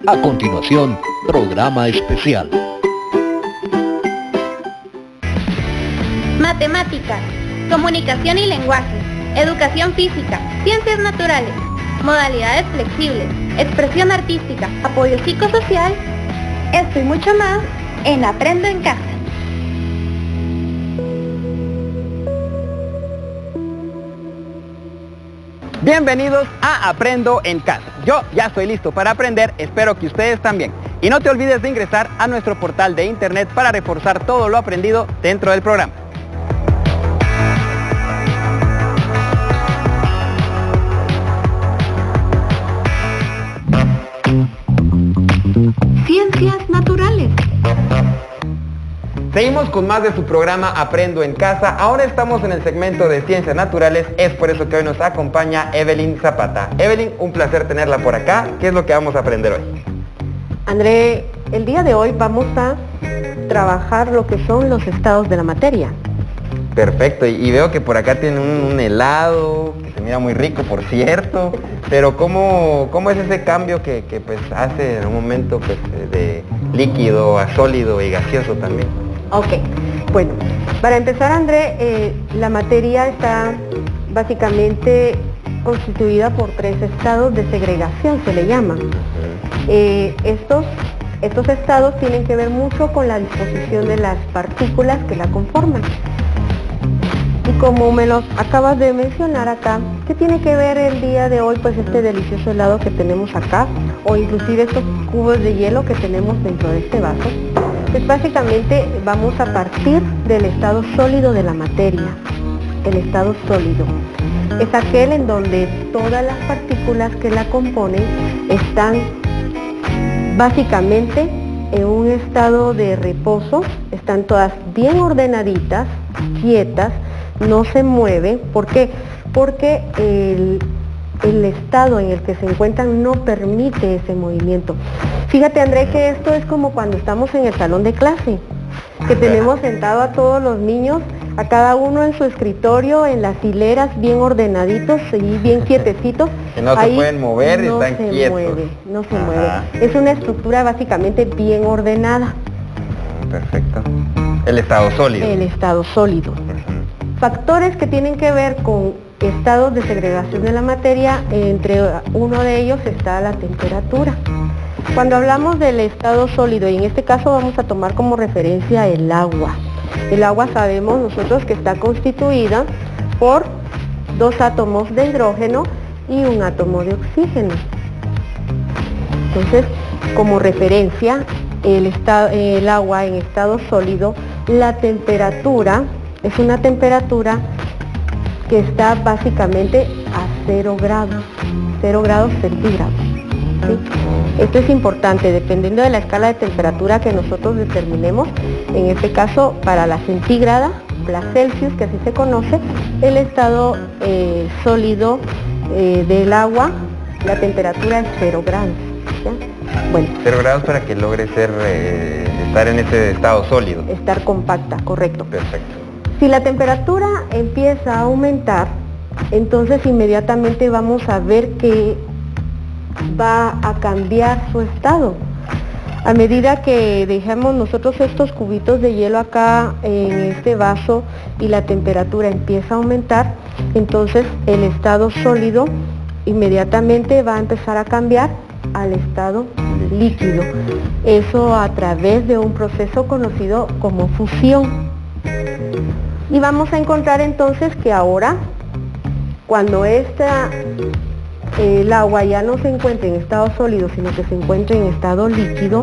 A continuación, programa especial. Matemáticas, comunicación y lenguaje, educación física, ciencias naturales, modalidades flexibles, expresión artística, apoyo psicosocial, esto y mucho más en Aprendo en Casa. Bienvenidos a Aprendo en Casa. Yo ya estoy listo para aprender, espero que ustedes también. Y no te olvides de ingresar a nuestro portal de internet para reforzar todo lo aprendido dentro del programa. Ciencias naturales. Seguimos con más de su programa Aprendo en Casa. Ahora estamos en el segmento de Ciencias Naturales. Es por eso que hoy nos acompaña Evelyn Zapata. Evelyn, un placer tenerla por acá. ¿Qué es lo que vamos a aprender hoy? André, el día de hoy vamos a trabajar lo que son los estados de la materia. Perfecto, y veo que por acá tiene un helado, que se mira muy rico, por cierto. Pero ¿cómo es ese cambio que pues hace en un momento pues, de líquido a sólido y gaseoso también? Ok, bueno, para empezar, André, la materia está básicamente constituida por 3 estados de segregación, se le llaman. Estos estados tienen que ver mucho con la disposición de las partículas que la conforman. Y como me lo acabas de mencionar acá, ¿qué tiene que ver el día de hoy pues este delicioso helado que tenemos acá? O inclusive estos cubos de hielo que tenemos dentro de este vaso. Pues básicamente vamos a partir del estado sólido de la materia. El estado sólido es aquel en donde todas las partículas que la componen están básicamente en un estado de reposo, están todas bien ordenaditas, quietas, no se mueven. ¿Por qué? Porque el estado en el que se encuentran no permite ese movimiento. Fíjate, André, que esto es como cuando estamos en el salón de clase, que tenemos sentado a todos los niños, a cada uno en su escritorio, en las hileras, bien ordenaditos y bien quietecitos. Que no se pueden mover y están quietos. No se mueve. Es una estructura básicamente bien ordenada. Perfecto. El estado sólido. El estado sólido. Factores que tienen que ver con estados de segregación de la materia, entre uno de ellos está la temperatura. Cuando hablamos del estado sólido, y en este caso vamos a tomar como referencia el agua. El agua sabemos nosotros que está constituida por 2 átomos de hidrógeno y 1 átomo de oxígeno. Entonces, como referencia, el agua en estado sólido, la temperatura es una temperatura que está básicamente a 0 grados centígrados. ¿Sí? Esto es importante, dependiendo de la escala de temperatura que nosotros determinemos. En este caso, para la centígrada, la Celsius, que así se conoce, el estado sólido del agua, la temperatura es 0 grados. ¿Ya? Bueno, 0 grados para que logre estar en ese estado sólido. Estar compacta, correcto. Perfecto. Si la temperatura empieza a aumentar, entonces inmediatamente vamos a ver que va a cambiar su estado. A medida que dejemos nosotros estos cubitos de hielo acá en este vaso y la temperatura empieza a aumentar, entonces el estado sólido inmediatamente va a empezar a cambiar al estado líquido. Eso a través de un proceso conocido como fusión. Y vamos a encontrar entonces que ahora, cuando el agua ya no se encuentra en estado sólido, sino que se encuentra en estado líquido,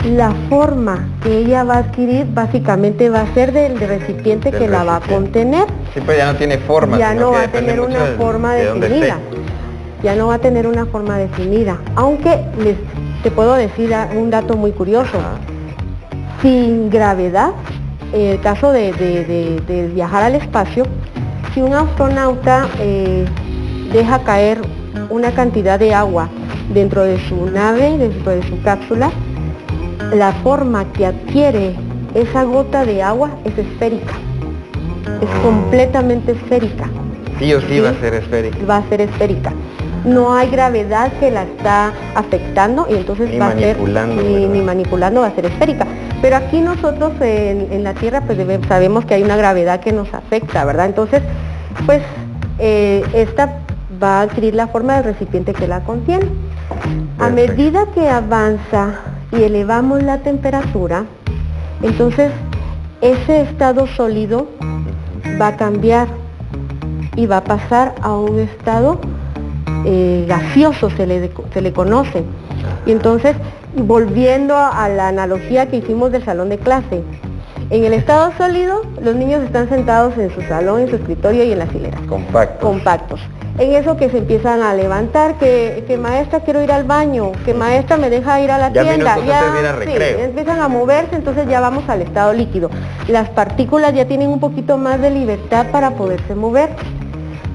la forma que ella va a adquirir básicamente va a ser del recipiente que la va a contener. Sí, pues ya no tiene forma. Ya no va a tener una forma definida. Ya no va a tener una forma definida. Aunque te puedo decir un dato muy curioso. Sin gravedad, en el caso de viajar al espacio, si un astronauta deja caer una cantidad de agua dentro de su nave, dentro de su cápsula, la forma que adquiere esa gota de agua es esférica. Es completamente esférica. Sí o sí va a ser esférica. Va a ser esférica. no hay gravedad que la está afectando y entonces Ni va a ser, manipulando, ni ¿verdad? manipulando, va a ser esférica. Pero aquí nosotros en la Tierra pues sabemos que hay una gravedad que nos afecta, ¿verdad? Entonces, pues esta va a adquirir la forma del recipiente que la contiene. A Perfecto. medida que avanza y elevamos la temperatura, entonces ese estado sólido va a cambiar y va a pasar a un estado gaseoso, se le conoce. Y entonces, volviendo a la analogía que hicimos del salón de clase, en el estado sólido, los niños están sentados en su salón, en su escritorio y en las hileras. Compactos. En eso que se empiezan a levantar, que maestra quiero ir al baño, que maestra me deja ir a la Ya tienda. minutos antes de ir al recreo. Sí, empiezan a moverse, entonces ya vamos al estado líquido. Las partículas ya tienen un poquito más de libertad para poderse mover.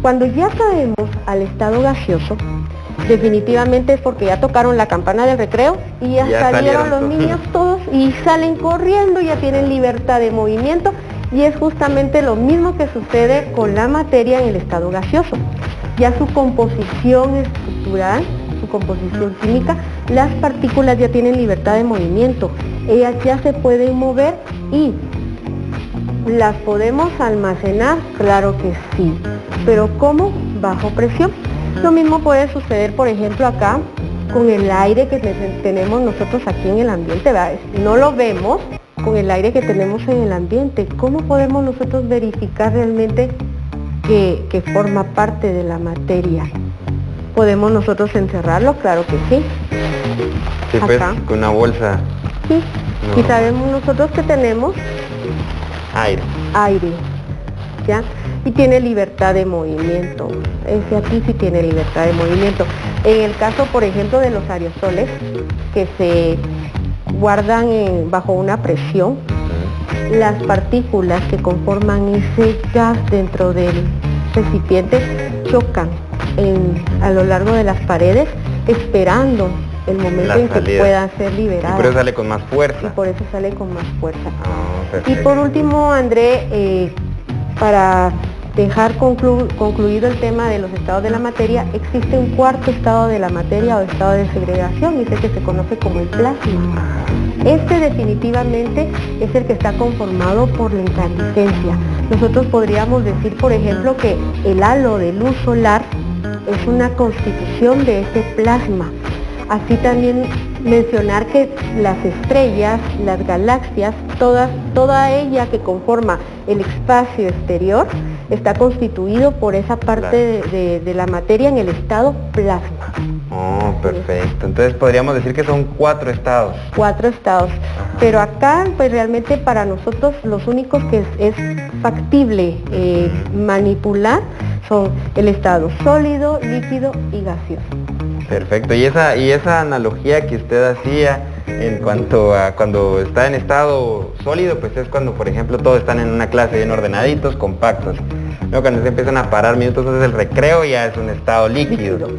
Cuando ya caemos al estado gaseoso, definitivamente es porque ya tocaron la campana del recreo y ya salieron los todos. niños todos y salen corriendo, ya tienen libertad de movimiento y es justamente lo mismo que sucede con la materia en el estado gaseoso. Ya su composición estructural, su composición química, las partículas ya tienen libertad de movimiento, ellas ya se pueden mover y ¿las podemos almacenar? Claro que sí, pero ¿cómo? Bajo presión. Lo mismo puede suceder, por ejemplo, acá con el aire que tenemos nosotros aquí en el ambiente, ¿verdad? No lo vemos con el aire que tenemos en el ambiente. ¿Cómo podemos nosotros verificar realmente que forma parte de la materia? ¿Podemos nosotros encerrarlo? Claro que sí. Sí, pues, Acá. con una bolsa. Sí. No. Y sabemos nosotros que tenemos Aire. aire, ¿ya? Y tiene libertad de movimiento. Ese aquí sí tiene libertad de movimiento. En el caso, por ejemplo, de los aerosoles, que se guardan bajo una presión, las partículas que conforman ese gas dentro del recipiente chocan a lo largo de las paredes, esperando el momento La en que salida. puedan ser Y liberadas. por eso sale con más Y fuerza. por eso sale con más fuerza. Ah, Y perfecto. por último, André, para dejar concluido el tema de los estados de la materia, existe un cuarto estado de la materia o estado de segregación, y es el que se conoce como el plasma. Este definitivamente es el que está conformado por la incandescencia. Nosotros podríamos decir, por ejemplo, que el halo de luz solar es una constitución de ese plasma. Así también mencionar que las estrellas, las galaxias, toda ella que conforma el espacio exterior, está constituido por esa parte de la materia en el estado plasma. Oh, perfecto. Entonces podríamos decir que son 4 estados. 4 estados. Pero acá, pues realmente para nosotros los únicos que es factible manipular son el estado sólido, líquido y gaseoso. Perfecto. Y esa analogía que usted hacía en cuanto a cuando está en estado sólido, pues es cuando, por ejemplo, todos están en una clase bien ordenaditos, compactos. Luego cuando se empiezan a parar minutos antes del recreo, ya es un estado líquido.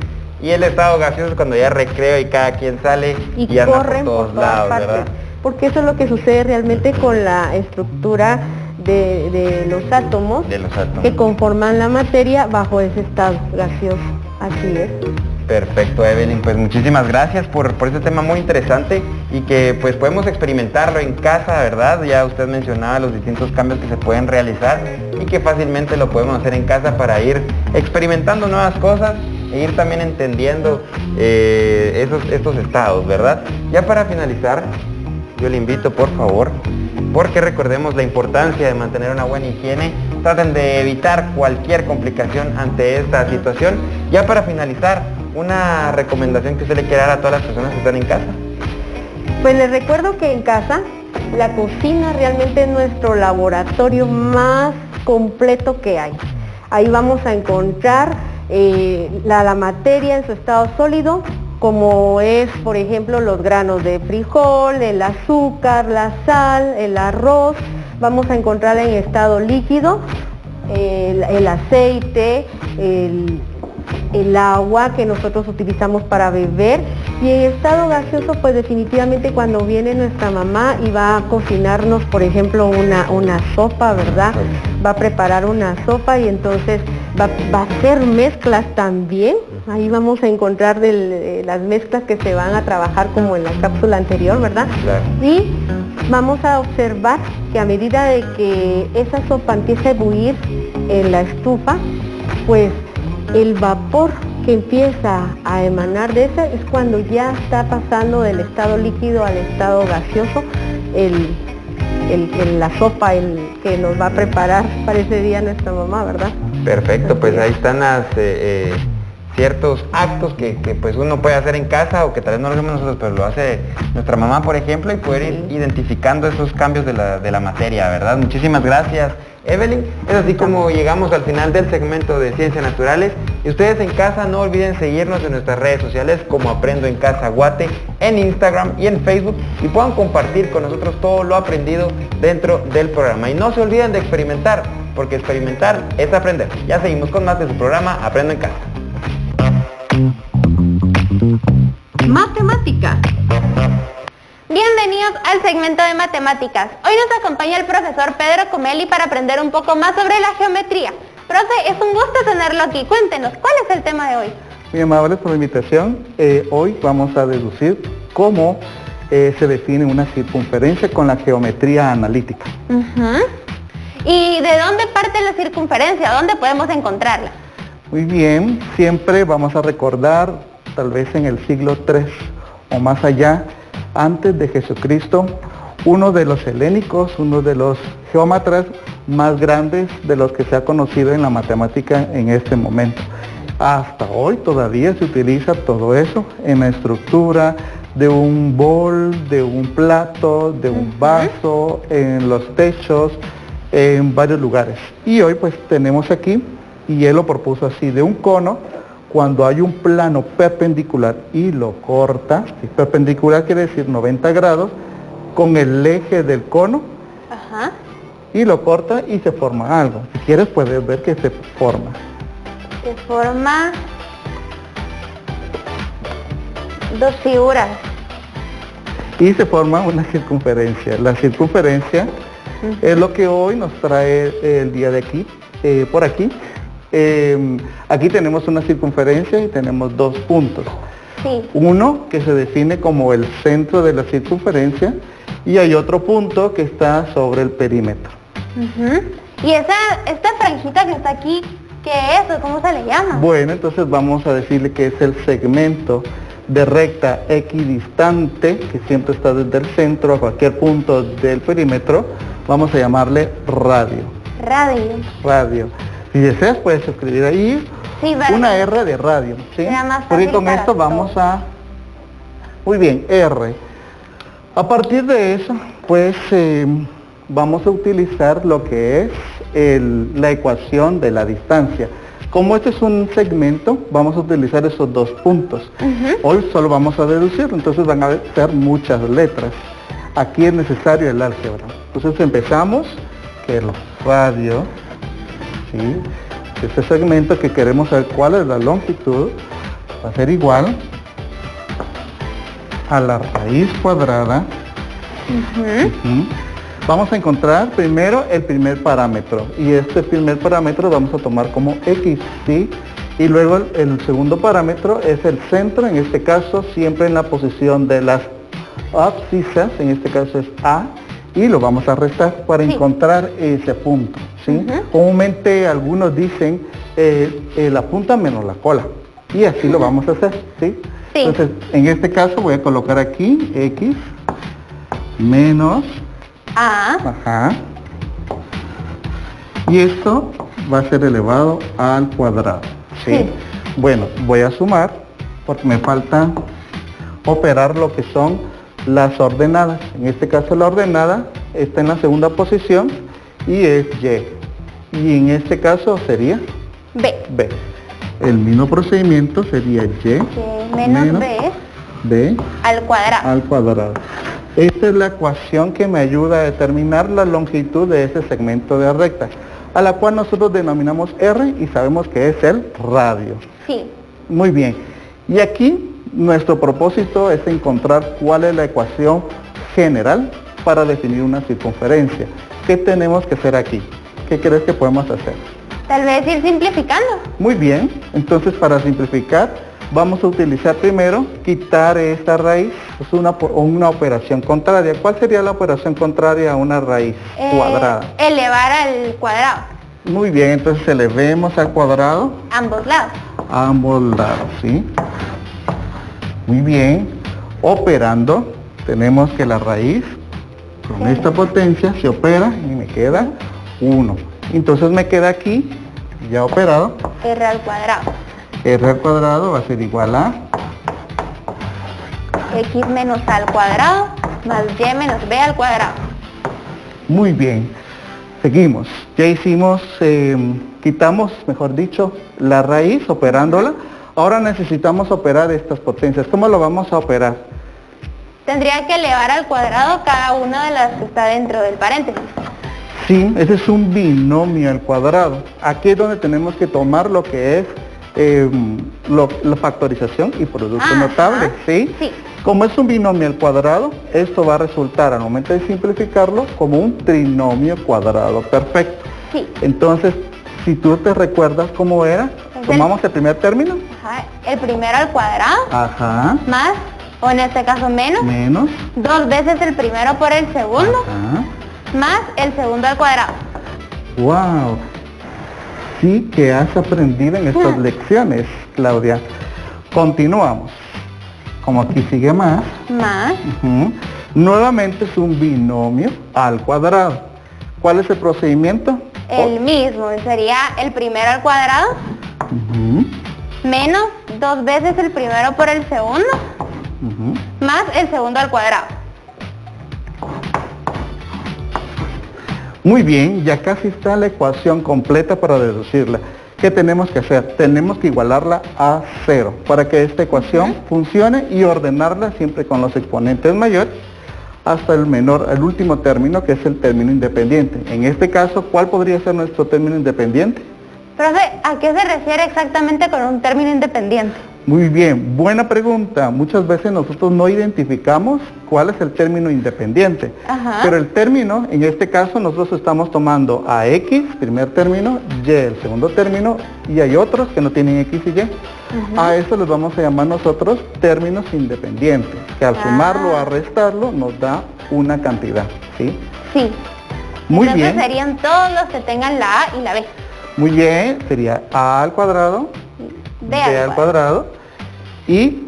Y el estado gaseoso es cuando ya recreo y cada quien sale y anda por corren todos lados, partes, ¿verdad? porque eso es lo que sucede realmente con la estructura de los átomos De los átomos. que conforman la materia bajo ese estado gaseoso. Así es. Perfecto, Evelyn, pues muchísimas gracias por este tema muy interesante y que pues podemos experimentarlo en casa, ¿verdad? Ya usted mencionaba los distintos cambios que se pueden realizar y que fácilmente lo podemos hacer en casa para ir experimentando nuevas cosas e ir también entendiendo estos estados, ¿verdad? Ya para finalizar, yo le invito por favor, porque recordemos la importancia de mantener una buena higiene, traten de evitar cualquier complicación ante esta situación. Ya para finalizar, una recomendación que usted le quiera dar a todas las personas que están en casa. Pues les recuerdo que en casa la cocina realmente es nuestro laboratorio más completo que hay. Ahí vamos a encontrar la materia en su estado sólido, como es, por ejemplo, los granos de frijol, el azúcar, la sal, el arroz. Vamos a encontrar en estado líquido el aceite, el agua que nosotros utilizamos para beber, y en estado gaseoso pues definitivamente cuando viene nuestra mamá y va a cocinarnos, por ejemplo, una sopa, ¿verdad? Va a preparar una sopa y entonces va a hacer mezclas también. Ahí vamos a encontrar las mezclas que se van a trabajar como en la cápsula anterior, ¿verdad? Claro. Y vamos a observar que a medida de que esa sopa empieza a ebullir en la estufa, pues el vapor que empieza a emanar de ese es cuando ya está pasando del estado líquido al estado gaseoso la sopa que nos va a preparar para ese día nuestra mamá, ¿verdad? Perfecto, pues ahí están ciertos actos que pues uno puede hacer en casa o que tal vez no lo hacemos nosotros, pero lo hace nuestra mamá, por ejemplo, y poder ir identificando esos cambios de la materia, ¿verdad? Muchísimas gracias, Evelyn. Es así como llegamos al final del segmento de Ciencias Naturales. Y ustedes en casa no olviden seguirnos en nuestras redes sociales como Aprendo en Casa Guate, en Instagram y en Facebook, y puedan compartir con nosotros todo lo aprendido dentro del programa. Y no se olviden de experimentar, porque experimentar es aprender. Ya seguimos con más de su programa Aprendo en Casa. Matemática. Bienvenidos al segmento de matemáticas. Hoy nos acompaña el profesor Pedro Comelli para aprender un poco más sobre la geometría. Profe, es un gusto tenerlo aquí. Cuéntenos, ¿cuál es el tema de hoy? Muy amables por la invitación. Hoy vamos a deducir cómo se define una circunferencia con la geometría analítica. ¿Y de dónde parte la circunferencia? ¿Dónde podemos encontrarla? Muy bien, siempre vamos a recordar, tal vez en el siglo III o más allá, antes de Jesucristo, uno de los helénicos, uno de los geómatras más grandes de los que se ha conocido en la matemática en este momento. Hasta hoy todavía se utiliza todo eso en la estructura de un bol, de un plato, de un vaso, en los techos, en varios lugares. Y hoy pues tenemos aquí, y él lo propuso así, de un cono, cuando hay un plano perpendicular y lo corta, y perpendicular quiere decir 90 grados, con el eje del cono, y lo corta y se forma algo. Si quieres puedes ver que se forma. Se forma dos figuras. Y se forma una circunferencia. La circunferencia es lo que hoy nos trae el día de aquí, por aquí. Aquí tenemos una circunferencia y tenemos dos puntos. Sí. Uno que se define como el centro de la circunferencia y hay otro punto que está sobre el perímetro. ¿Y esta franjita que está aquí, qué es o cómo se le llama? Bueno, entonces vamos a decirle que es el segmento de recta equidistante que siempre está desde el centro a cualquier punto del perímetro. Vamos a llamarle radio. Radio. Si deseas puedes escribir ahí una R de radio, ¿sí? Porque con esto vamos a... Muy bien, R. A partir de eso, pues vamos a utilizar lo que es la ecuación de la distancia. Como este es un segmento, vamos a utilizar esos dos puntos. Hoy solo vamos a deducir, entonces van a ser muchas letras. Aquí es necesario el álgebra. Entonces empezamos, que el radio, ¿sí? Este segmento que queremos saber cuál es la longitud, va a ser igual a la raíz cuadrada. Vamos a encontrar primero el primer parámetro y este primer parámetro vamos a tomar como X, ¿sí? Y luego el segundo parámetro es el centro, en este caso siempre en la posición de las abscisas, en este caso es A, y lo vamos a restar para encontrar ese punto, ¿sí? Comúnmente algunos dicen la punta menos la cola y así lo vamos a hacer, ¿sí? Entonces en este caso voy a colocar aquí X menos A, y esto va a ser elevado al cuadrado, ¿sí? Bueno, voy a sumar porque me falta operar lo que son las ordenadas. En este caso la ordenada está en la segunda posición y es Y. Y en este caso sería B. El mismo procedimiento sería Y menos B al cuadrado. Esta es la ecuación que me ayuda a determinar la longitud de ese segmento de recta, a la cual nosotros denominamos R y sabemos que es el radio. Sí. Muy bien. Y aquí nuestro propósito es encontrar cuál es la ecuación general para definir una circunferencia. ¿Qué tenemos que hacer aquí? ¿Qué crees que podemos hacer? Tal vez ir simplificando. Muy bien, entonces para simplificar vamos a utilizar primero quitar esta raíz, es una operación contraria. ¿Cuál sería la operación contraria a una raíz cuadrada? Elevar al cuadrado. Muy bien, entonces elevemos al cuadrado Ambos lados. a ambos lados, ¿sí? Muy bien, operando, tenemos que la raíz con esta potencia se opera y me queda 1. Entonces me queda aquí, ya operado, R al cuadrado. R al cuadrado va a ser igual a X menos A al cuadrado más Y menos B al cuadrado. muy bien. Seguimos, ya hicimos, quitamos, mejor dicho, la raíz operándola. Ahora necesitamos operar estas potencias. ¿Cómo lo vamos a operar? Tendría que elevar al cuadrado cada una de las que está dentro del paréntesis. Sí, ese es un binomio al cuadrado. Aquí es donde tenemos que tomar lo que es la factorización y producto Ajá. notable, ¿sí? Sí. Como es un binomio al cuadrado, esto va a resultar al momento de simplificarlo como un trinomio cuadrado perfecto. Sí. Entonces, si tú te recuerdas cómo era, tomamos el primer término. Ajá. El primero al cuadrado Ajá. más, o en este caso menos, Menos. 2 veces el primero por el segundo Ajá. más el segundo al cuadrado. Wow. Sí que has aprendido en estas lecciones, Claudia. Continuamos. Como aquí sigue más. Más Ujú. Nuevamente es un binomio al cuadrado. ¿Cuál es el procedimiento? el mismo, sería el primero al cuadrado Ujú, menos 2 veces el primero por el segundo ujú. más el segundo al cuadrado. Muy bien, ya casi está la ecuación completa para deducirla. ¿Qué tenemos que hacer? Tenemos que igualarla a 0 para que esta ecuación funcione y ordenarla siempre con los exponentes mayores hasta el menor, el último término, que es el término independiente. En este caso, ¿cuál podría ser nuestro término independiente? Profe, ¿a qué se refiere exactamente con un término independiente? Muy bien, buena pregunta. Muchas veces nosotros no identificamos cuál es el término independiente. Ajá. Pero el término, en este caso, nosotros estamos tomando a X, primer término, Y, el segundo término, y hay otros que no tienen X y Y. A eso les vamos a llamar nosotros términos independientes, que al sumarlo o a restarlo nos da una cantidad, ¿sí? Sí. Muy Entonces bien. serían todos los que tengan la A y la B. Muy bien, sería A al cuadrado, B B al cuadrado y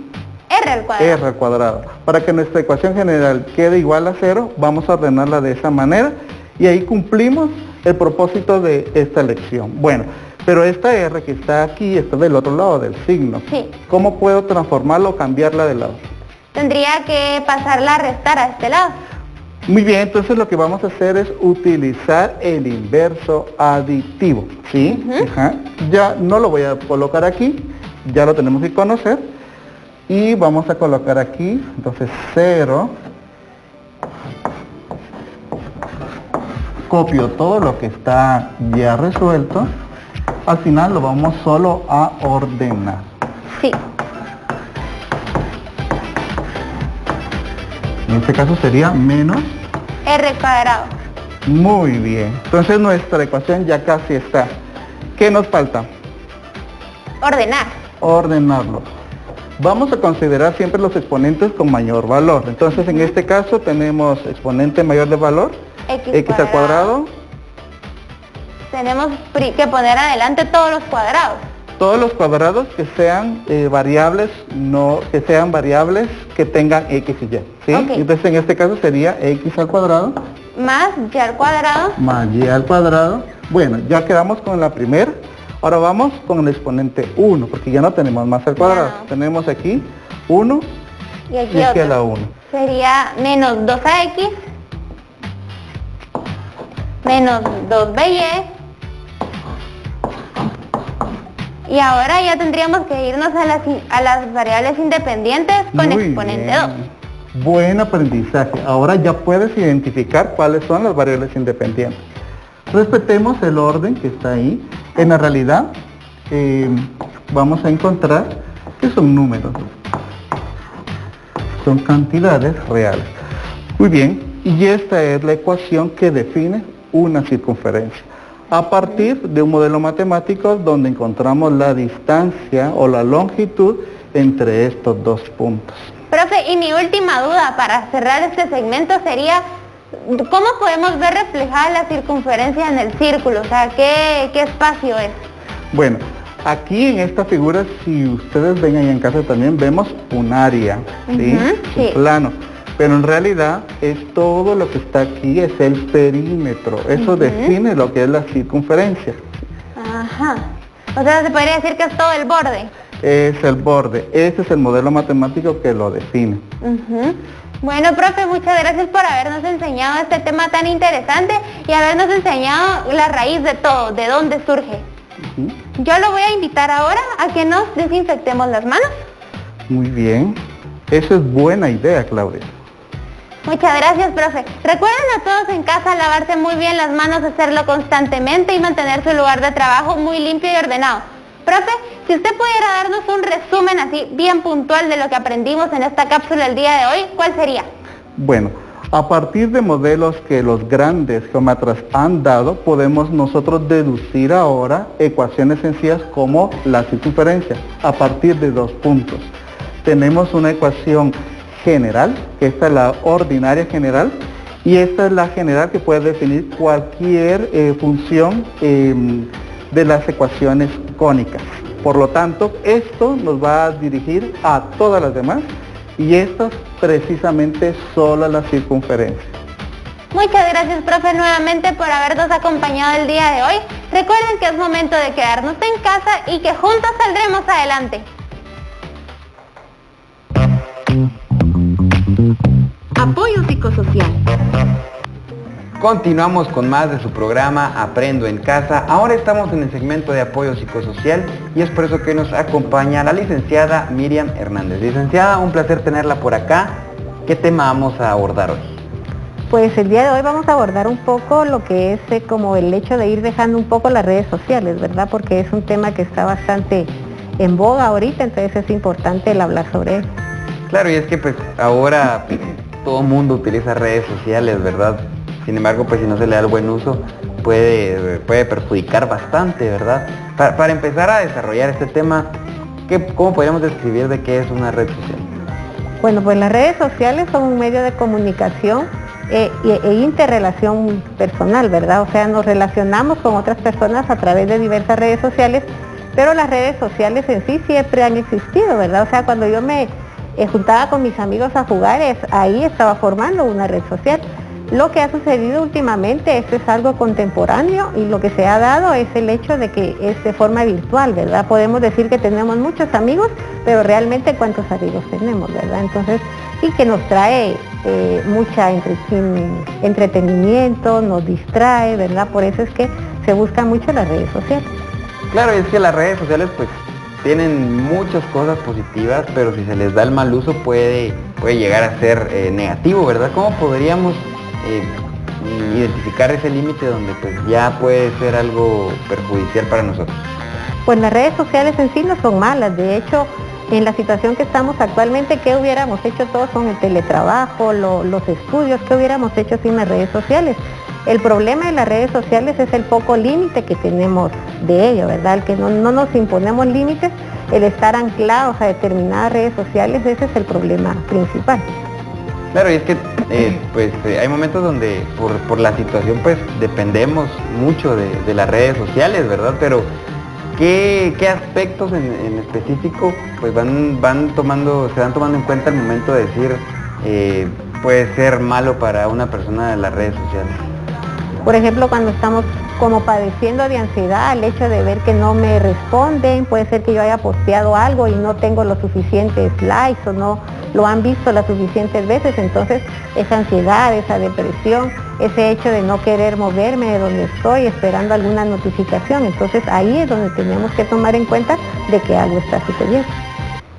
R al cuadrado. R al cuadrado. Para que nuestra ecuación general quede igual a 0, vamos a ordenarla de esa manera y ahí cumplimos el propósito de esta lección. Bueno, pero esta R que está aquí está del otro lado del signo. Sí. ¿Cómo puedo transformarla o cambiarla de lado? Tendría que pasarla a restar a este lado. Muy bien, entonces lo que vamos a hacer es utilizar el inverso aditivo, ¿sí? Ajá. Ya no lo voy a colocar aquí, ya lo tenemos que conocer. Y vamos a colocar aquí, entonces 0. Copio todo lo que está ya resuelto. Al final lo vamos solo a ordenar. Sí. En este caso sería menos. R cuadrado. Muy bien. Entonces nuestra ecuación ya casi está. ¿Qué nos falta? Ordenar. Ordenarlo. Vamos a considerar siempre los exponentes con mayor valor. Entonces en este caso tenemos exponente mayor de valor, X al cuadrado. Tenemos que poner adelante todos los cuadrados. Todos los cuadrados que sean variables, que tengan X y Y. ¿sí? Ok. Entonces en este caso sería X al cuadrado Más Y al cuadrado. más Y al cuadrado. Bueno, ya quedamos con la primera. Ahora vamos con el exponente 1, porque ya no tenemos más al cuadrado. No. Tenemos aquí 1 Y aquí y aquí a otro. la 1. Sería menos 2AX menos 2BY. Y ahora ya tendríamos que irnos a las variables independientes con Muy exponente bien. 2. Buen aprendizaje. Ahora ya puedes identificar cuáles son las variables independientes. Respetemos el orden que está ahí. En la realidad vamos a encontrar que son números. Son cantidades reales. Muy bien. Y esta es la ecuación que define una circunferencia. a partir de un modelo matemático donde encontramos la distancia o la longitud entre estos dos puntos. Profe, y mi última duda para cerrar este segmento sería, ¿cómo podemos ver reflejada la circunferencia en el círculo? O sea, ¿qué espacio es? Bueno, aquí en esta figura, si ustedes ven ahí en casa también, vemos un área, ¿sí? Sí. Un plano. Pero en realidad es todo lo que está aquí, es el perímetro. Eso define lo que es la circunferencia. Ajá. O sea, se podría decir que es todo el borde. Es el borde. Ese es el modelo matemático que lo define. Bueno, profe, muchas gracias por habernos enseñado este tema tan interesante y habernos enseñado la raíz de todo, de dónde surge. Yo lo voy a invitar ahora a que nos desinfectemos las manos. Muy bien. Esa es buena idea, Claudia. Muchas gracias, profe. Recuerden a todos en casa lavarse muy bien las manos, hacerlo constantemente y mantener su lugar de trabajo muy limpio y ordenado. Profe, si usted pudiera darnos un resumen así bien puntual de lo que aprendimos en esta cápsula el día de hoy, ¿cuál sería? Bueno, a partir de modelos que los grandes geómetras han dado, podemos nosotros deducir ahora ecuaciones sencillas como la circunferencia, a partir de dos puntos. Tenemos una ecuación general, que esta es la ordinaria general, y esta es la general que puede definir cualquier función de las ecuaciones cónicas. Por lo tanto, esto nos va a dirigir a todas las demás, y estas precisamente solo a la circunferencia. Muchas gracias, profe, nuevamente por habernos acompañado el día de hoy. Recuerden que es momento de quedarnos en casa y que juntos saldremos adelante. Apoyo psicosocial. Continuamos con más de su programa Aprendo en Casa. Ahora estamos en el segmento de apoyo psicosocial y es por eso que nos acompaña la licenciada Miriam Hernández. Licenciada, un placer tenerla por acá. ¿Qué tema vamos a abordar hoy? Pues el día de hoy vamos a abordar un poco lo que es como el hecho de ir dejando un poco las redes sociales, ¿verdad? Porque es un tema que está bastante en boga ahorita, entonces es importante el hablar sobre él. Claro, y es que pues ahora todo el mundo utiliza redes sociales, ¿verdad? Sin embargo, pues si no se le da el buen uso, puede perjudicar bastante, ¿verdad? Para empezar a desarrollar este tema, ¿cómo podríamos describir de qué es una red social? Bueno, pues las redes sociales son un medio de comunicación e interrelación personal, ¿verdad? O sea, nos relacionamos con otras personas a través de diversas redes sociales, pero las redes sociales en sí siempre han existido, ¿verdad? O sea, cuando yo me juntaba con mis amigos a jugar, ahí estaba formando una red social. Lo que ha sucedido últimamente, esto es algo contemporáneo y lo que se ha dado es el hecho de que es de forma virtual, ¿verdad? Podemos decir que tenemos muchos amigos, pero realmente cuántos amigos tenemos, ¿verdad? Entonces, y que nos trae mucha entretenimiento, nos distrae, ¿verdad? Por eso es que se buscan mucho las redes sociales. Claro, es que las redes sociales pues tienen muchas cosas positivas, pero si se les da el mal uso puede llegar a ser negativo, ¿verdad? ¿Cómo podríamos identificar ese límite donde pues ya puede ser algo perjudicial para nosotros? Pues las redes sociales en sí no son malas, de hecho, en la situación que estamos actualmente, ¿qué hubiéramos hecho todos con el teletrabajo, los estudios? ¿Qué hubiéramos hecho sin las redes sociales? El problema de las redes sociales es el poco límite que tenemos de ello, ¿verdad? El que no nos imponemos límites, el estar anclados a determinadas redes sociales, ese es el problema principal. Claro, y es que hay momentos donde por la situación pues dependemos mucho de las redes sociales, ¿verdad? Pero ¿qué aspectos en específico pues se van tomando en cuenta al momento de decir puede ser malo para una persona de las redes sociales? Por ejemplo, cuando estamos como padeciendo de ansiedad, el hecho de ver que no me responden, puede ser que yo haya posteado algo y no tengo los suficientes likes o no lo han visto las suficientes veces, entonces esa ansiedad, esa depresión, ese hecho de no querer moverme de donde estoy esperando alguna notificación, entonces ahí es donde tenemos que tomar en cuenta de que algo está sucediendo.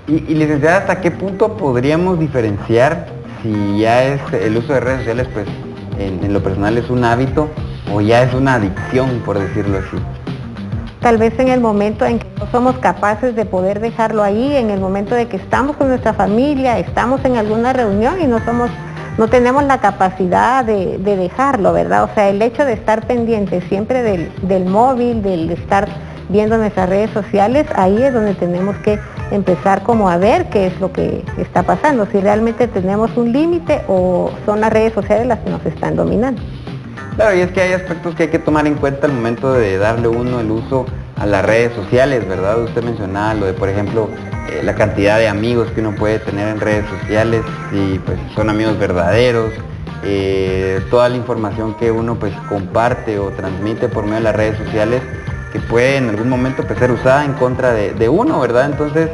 Y licenciada, ¿hasta qué punto podríamos diferenciar si ya es el uso de redes sociales pues en lo personal es un hábito o ya es una adicción, por decirlo así? Tal vez en el momento en que no somos capaces de poder dejarlo ahí, en el momento de que estamos con nuestra familia, estamos en alguna reunión y no somos no tenemos la capacidad de dejarlo, ¿verdad? O sea, el hecho de estar pendiente siempre del móvil, del estar viendo nuestras redes sociales, ahí es donde tenemos que empezar como a ver qué es lo que está pasando, si realmente tenemos un límite o son las redes sociales las que nos están dominando. Claro, y es que hay aspectos que hay que tomar en cuenta al momento de darle uno el uso a las redes sociales, ¿verdad? Usted mencionaba lo de, por ejemplo, la cantidad de amigos que uno puede tener en redes sociales, si pues son amigos verdaderos, toda la información que uno pues comparte o transmite por medio de las redes sociales, que puede en algún momento pues, ser usada en contra de uno, ¿verdad? Entonces,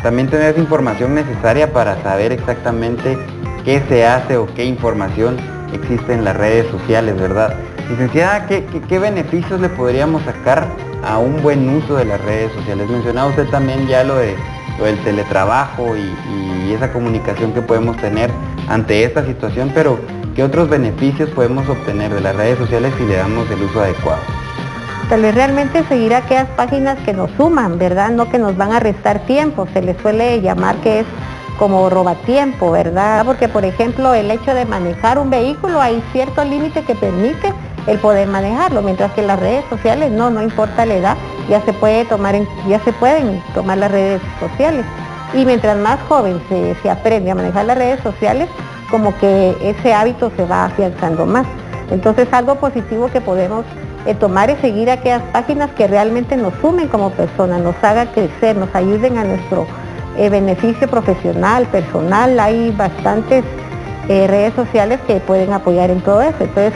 también tener esa información necesaria para saber exactamente qué se hace o qué información existe en las redes sociales, ¿verdad? Licenciada, ¿qué beneficios le podríamos sacar a un buen uso de las redes sociales? Mencionaba usted también ya lo del teletrabajo y esa comunicación que podemos tener ante esta situación, pero ¿qué otros beneficios podemos obtener de las redes sociales si le damos el uso adecuado? Tal vez realmente seguir aquellas páginas que nos suman, ¿verdad? No que nos van a restar tiempo, se les suele llamar que es como robatiempo, ¿verdad? Porque, por ejemplo, el hecho de manejar un vehículo, hay cierto límite que permite el poder manejarlo, mientras que las redes sociales no importa la edad, ya se pueden tomar las redes sociales. Y mientras más joven se aprende a manejar las redes sociales, como que ese hábito se va afianzando más. Entonces, algo positivo que podemos tomar es seguir aquellas páginas que realmente nos sumen como personas, nos hagan crecer, nos ayuden a nuestro beneficio profesional, personal. Hay bastantes redes sociales que pueden apoyar en todo eso. Entonces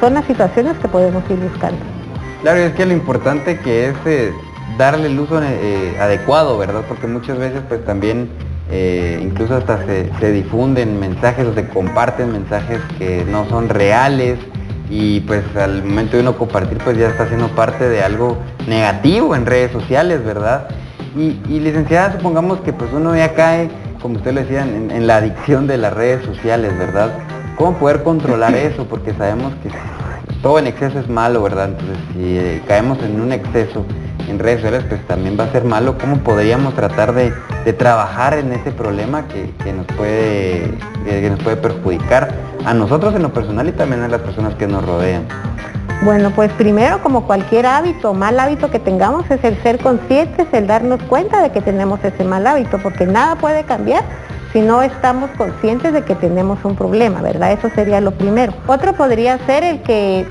son las situaciones que podemos ir buscando. Claro, y es que lo importante que es darle el uso adecuado, ¿verdad? Porque muchas veces pues también incluso hasta se difunden mensajes o se comparten mensajes que no son reales y pues al momento de uno compartir pues ya está siendo parte de algo negativo en redes sociales, ¿verdad? Y licenciada, supongamos que pues uno ya cae, como usted lo decía, en la adicción de las redes sociales, ¿verdad? ¿Cómo poder controlar eso? Porque sabemos que todo en exceso es malo, ¿verdad? Entonces si caemos en un exceso en redes sociales, pues también va a ser malo. ¿Cómo podríamos tratar de trabajar en ese problema que nos puede perjudicar a nosotros en lo personal y también a las personas que nos rodean? Bueno, pues primero, como cualquier hábito, mal hábito que tengamos, es el ser conscientes, el darnos cuenta de que tenemos ese mal hábito, porque nada puede cambiar si no estamos conscientes de que tenemos un problema, ¿verdad? Eso sería lo primero. Otro podría ser el que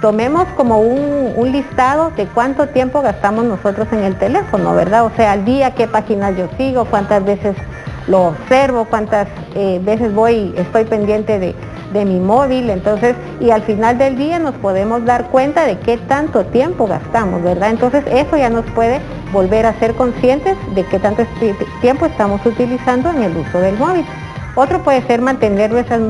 tomemos como un listado de cuánto tiempo gastamos nosotros en el teléfono, ¿verdad? O sea, al día, qué páginas yo sigo, cuántas veces lo observo, cuántas veces estoy pendiente de mi móvil. Entonces, y al final del día nos podemos dar cuenta de qué tanto tiempo gastamos, ¿verdad? Entonces eso ya nos puede volver a ser conscientes de qué tanto tiempo estamos utilizando en el uso del móvil. Otro puede ser mantener nuestras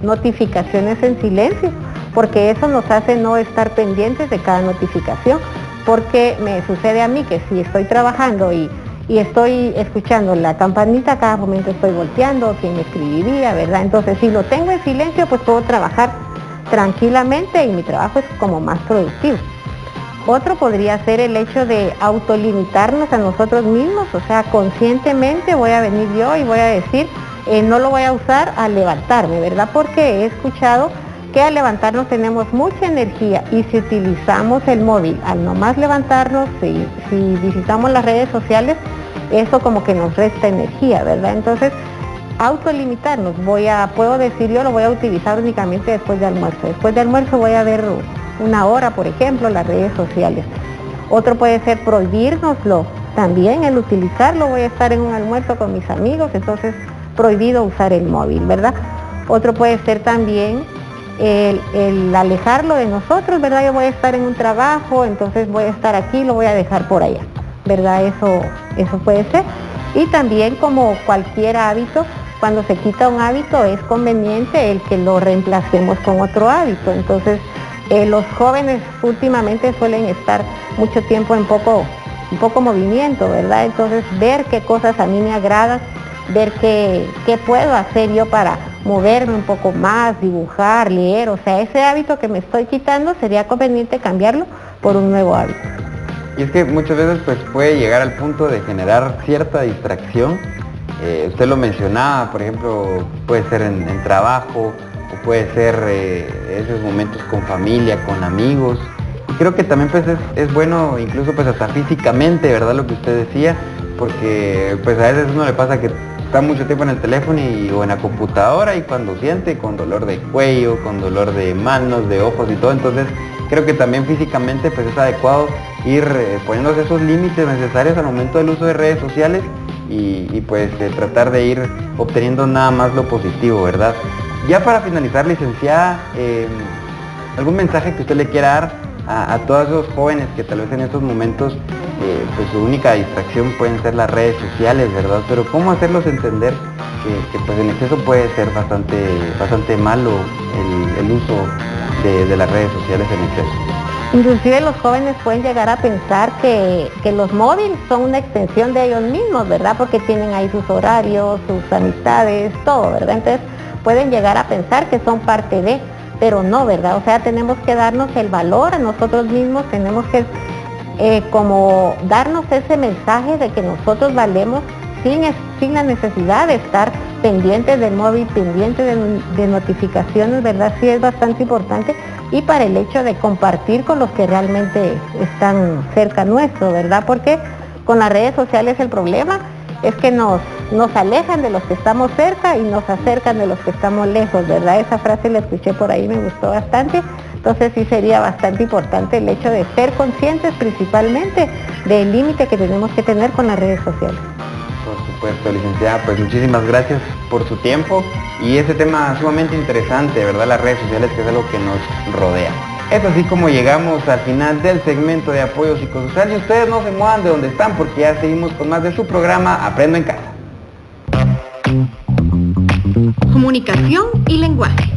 notificaciones en silencio, porque eso nos hace no estar pendientes de cada notificación, porque me sucede a mí que si estoy trabajando y estoy escuchando la campanita, cada momento estoy volteando, quién me escribiría, ¿verdad? Entonces, si lo tengo en silencio, pues puedo trabajar tranquilamente y mi trabajo es como más productivo. Otro podría ser el hecho de autolimitarnos a nosotros mismos, o sea, conscientemente voy a venir yo y voy a decir, no lo voy a usar al levantarme, ¿verdad? Porque he escuchado que al levantarnos tenemos mucha energía y si utilizamos el móvil al nomás levantarnos, si visitamos las redes sociales, eso como que nos resta energía, ¿verdad? Entonces, autolimitarnos, puedo decir yo lo voy a utilizar únicamente después de almuerzo. Después de almuerzo voy a ver 1 hora, por ejemplo, las redes sociales. Otro puede ser prohibírnoslo también, el utilizarlo, voy a estar en un almuerzo con mis amigos, entonces prohibido usar el móvil, ¿verdad? Otro puede ser también el alejarlo de nosotros, ¿verdad? Yo voy a estar en un trabajo, entonces voy a estar aquí, lo voy a dejar por allá, ¿verdad? Eso puede ser. Y también, como cualquier hábito, cuando se quita un hábito es conveniente el que lo reemplacemos con otro hábito. Entonces, los jóvenes últimamente suelen estar mucho tiempo en poco movimiento, ¿verdad? Entonces, ver qué cosas a mí me agradan, ver qué puedo hacer yo para moverme un poco más, dibujar, leer, o sea, ese hábito que me estoy quitando sería conveniente cambiarlo por un nuevo hábito. Y es que muchas veces pues puede llegar al punto de generar cierta distracción Usted lo mencionaba, por ejemplo, puede ser en trabajo, o puede ser esos momentos con familia, con amigos. Y creo que también pues es bueno, incluso pues hasta físicamente, ¿verdad? Lo que usted decía, porque pues a veces uno le pasa que está mucho tiempo en el teléfono o en la computadora, y cuando siente con dolor de cuello, con dolor de manos, de ojos y todo, entonces creo que también físicamente pues es adecuado ir poniéndose esos límites necesarios al momento del uso de redes sociales y pues tratar de ir obteniendo nada más lo positivo, ¿verdad? Ya para finalizar, licenciada, ¿algún mensaje que usted le quiera dar a todos esos jóvenes que tal vez en estos momentos pues su única distracción pueden ser las redes sociales, ¿verdad? Pero ¿cómo hacerlos entender que pues en exceso puede ser bastante malo el uso de las redes sociales en exceso? Inclusive los jóvenes pueden llegar a pensar que los móviles son una extensión de ellos mismos, ¿verdad? Porque tienen ahí sus horarios, sus amistades, todo, ¿verdad? Entonces pueden llegar a pensar que son parte de, pero no, ¿verdad? O sea, tenemos que darnos el valor a nosotros mismos, tenemos que como darnos ese mensaje de que nosotros valemos sin la necesidad de estar pendientes del móvil, pendientes de notificaciones, ¿verdad? Sí es bastante importante, y para el hecho de compartir con los que realmente están cerca nuestro, ¿verdad? Porque con las redes sociales el problema es que nos alejan de los que estamos cerca y nos acercan de los que estamos lejos, ¿verdad? Esa frase la escuché por ahí, me gustó bastante. Entonces sí sería bastante importante el hecho de ser conscientes principalmente del límite que tenemos que tener con las redes sociales. Por supuesto, licenciada, pues muchísimas gracias por su tiempo y ese tema sumamente interesante, ¿verdad? Las redes sociales, que es algo que nos rodea. Es así como llegamos al final del segmento de apoyo psicosocial, y ustedes no se muevan de donde están porque ya seguimos con más de su programa Aprendo en Casa. Comunicación y lenguaje.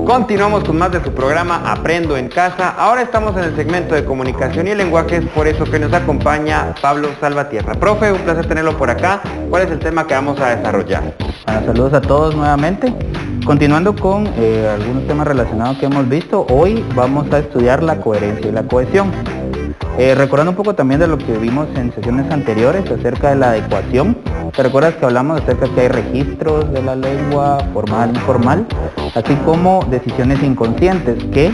Continuamos con más de su programa Aprendo en Casa. Ahora estamos en el segmento de comunicación y lenguaje, es por eso que nos acompaña Pablo Salvatierra. Profe, un placer tenerlo por acá. ¿Cuál es el tema que vamos a desarrollar? Bueno, saludos a todos nuevamente. Continuando con algunos temas relacionados que hemos visto, hoy vamos a estudiar la coherencia y la cohesión. Recordando un poco también de lo que vimos en sesiones anteriores acerca de la adecuación. ¿Te recuerdas que hablamos acerca de que hay registros de la lengua, formal, informal, así como decisiones inconscientes que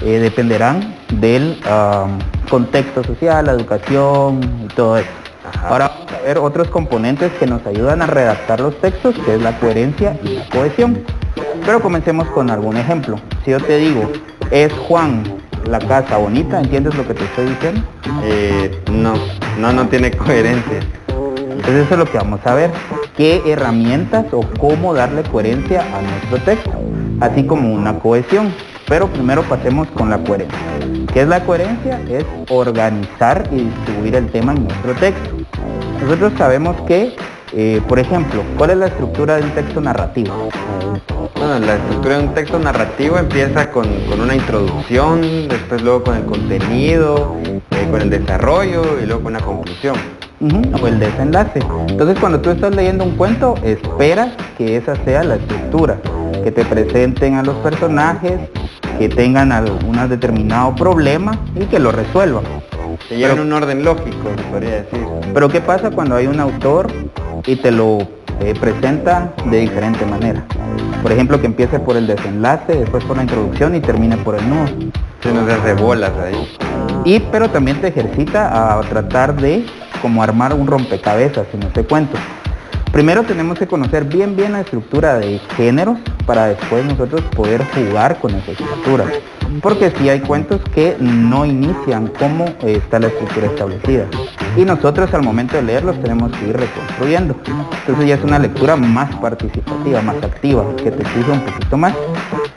dependerán del contexto social, la educación y todo eso? Ahora vamos a ver otros componentes que nos ayudan a redactar los textos, que es la coherencia y la cohesión. Pero comencemos con algún ejemplo. Si yo te digo, ¿es Juan la casa bonita? ¿Entiendes lo que te estoy diciendo? No tiene coherencia. Entonces eso es lo que vamos a ver, qué herramientas o cómo darle coherencia a nuestro texto, así como una cohesión. Pero primero pasemos con la coherencia. ¿Qué es la coherencia? Es organizar y distribuir el tema en nuestro texto. Nosotros sabemos que, por ejemplo, ¿cuál es la estructura de un texto narrativo? Bueno, la estructura de un texto narrativo empieza con una introducción, después luego con el contenido, con el desarrollo y luego con la conclusión. O el desenlace. Entonces cuando tú estás leyendo un cuento, esperas que esa sea la estructura, que te presenten a los personajes, que tengan algún determinado problema y que lo resuelvan. Que lleven un orden lógico, se podría decir. Pero ¿qué pasa cuando hay un autor y te lo presenta de diferente manera? Por ejemplo, que empiece por el desenlace, después por la introducción y termine por el nudo. Se nos hace bolas ahí. Pero también te ejercita a tratar de como armar un rompecabezas en este cuento. Primero tenemos que conocer bien la estructura de géneros para después nosotros poder jugar con esa estructura. Porque sí hay cuentos que no inician como está la estructura establecida. Y nosotros al momento de leerlos tenemos que ir reconstruyendo. Entonces ya es una lectura más participativa, más activa, que te exige un poquito más.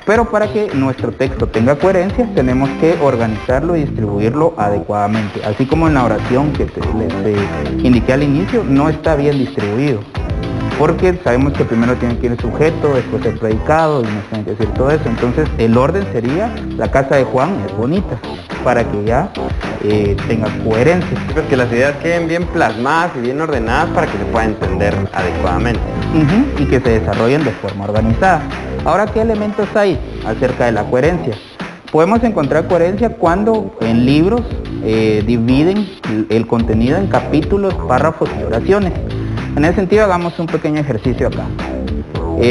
Pero para que nuestro texto tenga coherencia, tenemos que organizarlo y distribuirlo adecuadamente. Así como en la oración que les indiqué al inicio, no está bien distribuido. Porque sabemos que primero tiene que ir el sujeto, después el predicado, y nos tiene que decir todo eso. Entonces el orden sería, la casa de Juan es bonita, para que ya tenga coherencia. Pues que las ideas queden bien plasmadas y bien ordenadas para que se pueda entender adecuadamente. Y que se desarrollen de forma organizada. Ahora, ¿qué elementos hay acerca de la coherencia? Podemos encontrar coherencia cuando en libros dividen el contenido en capítulos, párrafos y oraciones. En ese sentido, hagamos un pequeño ejercicio acá.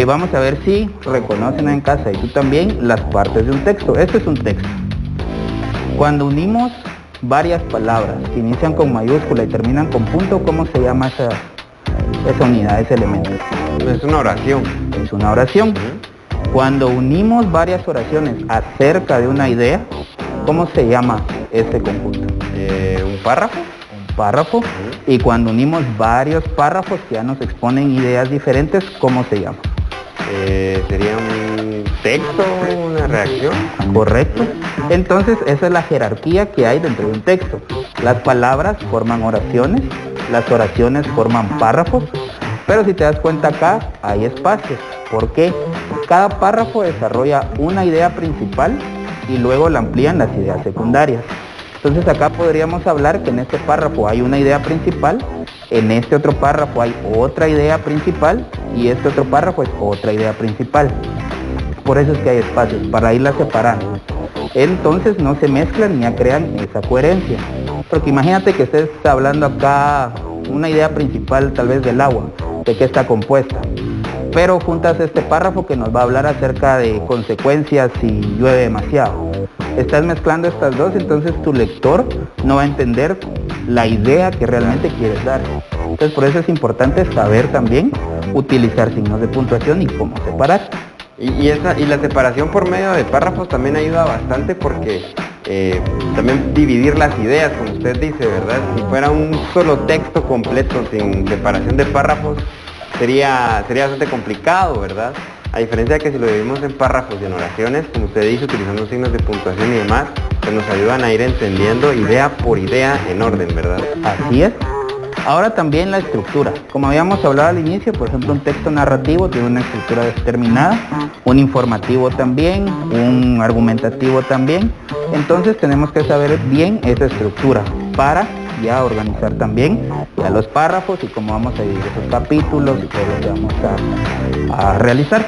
Vamos a ver si reconocen en casa y tú también las partes de un texto. Este es un texto. Cuando unimos varias palabras que inician con mayúscula y terminan con punto, ¿cómo se llama esa unidad, ese elemento? Es una oración. Es una oración. Cuando unimos varias oraciones acerca de una idea, ¿cómo se llama ese conjunto? ¿Un párrafo? Un párrafo. Y cuando unimos varios párrafos que ya nos exponen ideas diferentes, ¿cómo se llama? Sería un texto, una reacción. Correcto. Entonces esa es la jerarquía que hay dentro de un texto. Las palabras forman oraciones, las oraciones forman párrafos, pero si te das cuenta acá hay espacios. ¿Por qué? Cada párrafo desarrolla una idea principal y luego la amplían las ideas secundarias. Entonces acá podríamos hablar que en este párrafo hay una idea principal, en este otro párrafo hay otra idea principal y este otro párrafo es otra idea principal. Por eso es que hay espacios, para irlas separando. Entonces no se mezclan ni ya crean esa coherencia. Porque imagínate que estés hablando acá una idea principal tal vez del agua, de qué está compuesta. Pero juntas este párrafo que nos va a hablar acerca de consecuencias si llueve demasiado. Estás mezclando estas dos, entonces tu lector no va a entender la idea que realmente quieres dar. Entonces por eso es importante saber también utilizar signos de puntuación y cómo separar. Y la separación por medio de párrafos también ayuda bastante porque también dividir las ideas, como usted dice, ¿verdad? Si fuera un solo texto completo sin separación de párrafos, sería bastante complicado, ¿verdad? A diferencia de que si lo dividimos en párrafos y en oraciones, como usted dice, utilizando signos de puntuación y demás, pues nos ayudan a ir entendiendo idea por idea en orden, ¿verdad? Así es. Ahora también la estructura. Como habíamos hablado al inicio, por ejemplo, un texto narrativo tiene una estructura determinada, un informativo también, un argumentativo también. Entonces tenemos que saber bien esa estructura para ya organizar también ya los párrafos y cómo vamos a dividir esos capítulos y todo lo que vamos a realizar.